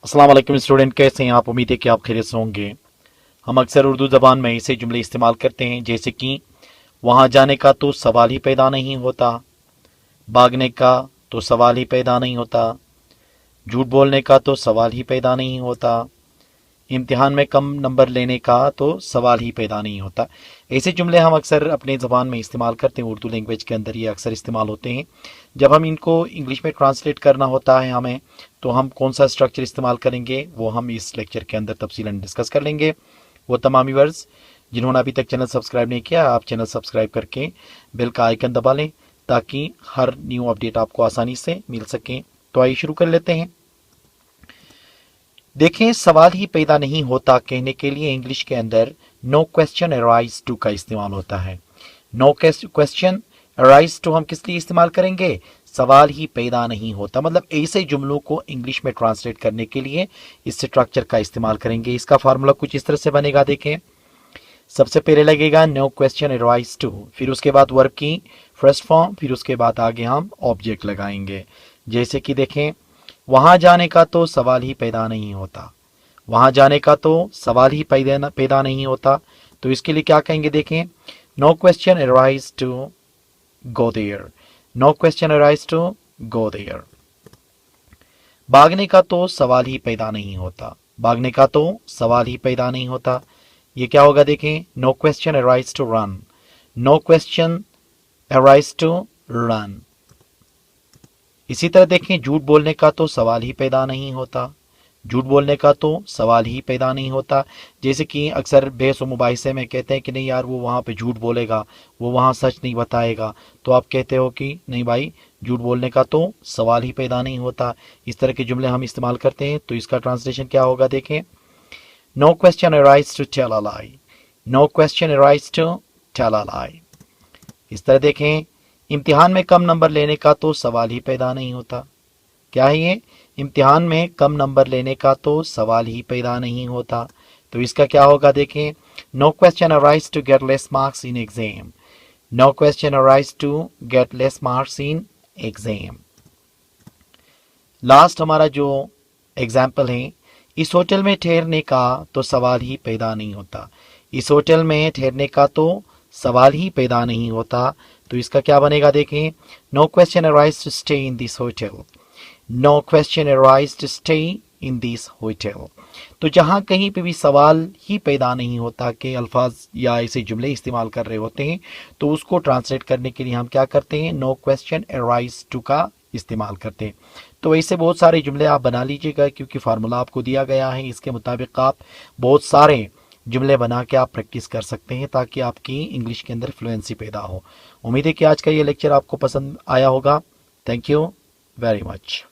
अस्सलाम वालेकुम स्टूडेंट, कैसे हैं आप? उम्मीद है कि आप खैरियत से होंगे। हम अक्सर उर्दू ज़बान में ऐसे जुमले इस्तेमाल करते हैं जैसे कि वहाँ जाने का तो सवाल ही पैदा नहीं होता, भागने का तो सवाल ही पैदा नहीं होता, झूठ बोलने का तो सवाल ही पैदा नहीं होता, इम्तिहान में कम नंबर लेने का तो सवाल ही पैदा नहीं होता। ऐसे जुमले हम अक्सर अपने ज़बान में इस्तेमाल करते हैं। उर्दू लैंग्वेज के अंदर ये अक्सर इस्तेमाल होते हैं। जब हम इनको इंग्लिश में ट्रांसलेट करना होता है हमें, तो हम कौन सा स्ट्रक्चर इस्तेमाल करेंगे वो हम इस लेक्चर के अंदर तफसीलन डिस्कस कर लेंगे। वो तमाम व्यूअर्स जिन्होंने अभी तक चैनल सब्सक्राइब नहीं किया, आप चैनल सब्सक्राइब करके बेल का आइकन दबा लें ताकि हर न्यू अपडेट आपको आसानी से मिल सके। तो आइए शुरू कर लेते हैं। देखें, सवाल ही पैदा नहीं होता कहने के लिए इंग्लिश के अंदर नो क्वेश्चन अराइज टू का इस्तेमाल होता है। नो क्वेश्चन अराइज टू हम किस लिए इस्तेमाल करेंगे? सवाल ही पैदा नहीं होता, मतलब ऐसे जुमलों को इंग्लिश में ट्रांसलेट करने के लिए इस स्ट्रक्चर का इस्तेमाल करेंगे। इसका फार्मूला कुछ इस तरह से बनेगा। देखें, सबसे पहले लगेगा नो क्वेश्चन अराइज टू, फिर उसके बाद वर्ब की फर्स्ट फॉर्म, फिर उसके बाद आगे हम ऑब्जेक्ट लगाएंगे। जैसे कि देखें, वहां जाने का तो सवाल ही पैदा नहीं होता, वहां जाने का तो सवाल ही पैदा नहीं होता। तो इसके लिए क्या कहेंगे? देखें, no question arise to go there, no question arise to go there. भागने का तो सवाल ही पैदा नहीं होता, भागने का तो सवाल ही पैदा नहीं होता। ये क्या होगा? देखें, no question arise to run, no question arise to run. इसी तरह देखें, झूठ बोलने का तो सवाल ही पैदा नहीं होता, झूठ बोलने का तो सवाल ही पैदा नहीं होता। जैसे कि अक्सर बहस व मुबाहिसे में कहते हैं कि नहीं यार, वो वहाँ पे झूठ बोलेगा, वो वहाँ सच नहीं बताएगा, तो आप कहते हो कि नहीं भाई, झूठ बोलने का तो सवाल ही पैदा नहीं होता। इस तरह के जुमले हम इस्तेमाल करते हैं। तो इसका ट्रांसलेशन क्या होगा? देखें, no question arise to tell a lie, no question arise to tell a lie. इस तरह देखें, इम्तिहान में कम नंबर लेने का तो सवाल ही पैदा नहीं होता। क्या है ये? इम्तिहान में कम नंबर लेने का तो सवाल ही पैदा नहीं होता। तो इसका क्या होगा? देखें, no question arise to get less marks in exam, no question arise to get less marks in exam. Last हमारा जो एग्जाम्पल है, इस होटल में ठहरने का तो सवाल ही पैदा नहीं होता, इस होटल में ठहरने का तो सवाल ही पैदा नहीं होता। तो इसका क्या बनेगा? देखें, no question arise to stay in this hotel, no question arise to stay in this hotel. तो जहां कहीं पे भी सवाल ही पैदा नहीं होता के अल्फाज या ऐसे जुमले इस्तेमाल कर रहे होते हैं, तो उसको ट्रांसलेट करने के लिए हम क्या करते हैं? नो क्वेश्चन अराइज टू का इस्तेमाल करते हैं। तो ऐसे बहुत सारे जुमले आप बना लीजिएगा, क्योंकि फार्मूला आपको दिया गया है, इसके मुताबिक आप बहुत सारे जुमले बना के आप प्रैक्टिस कर सकते हैं ताकि आपकी इंग्लिश के अंदर फ्लुएंसी पैदा हो। उम्मीद है कि आज का ये लेक्चर आपको पसंद आया होगा। Thank you very much.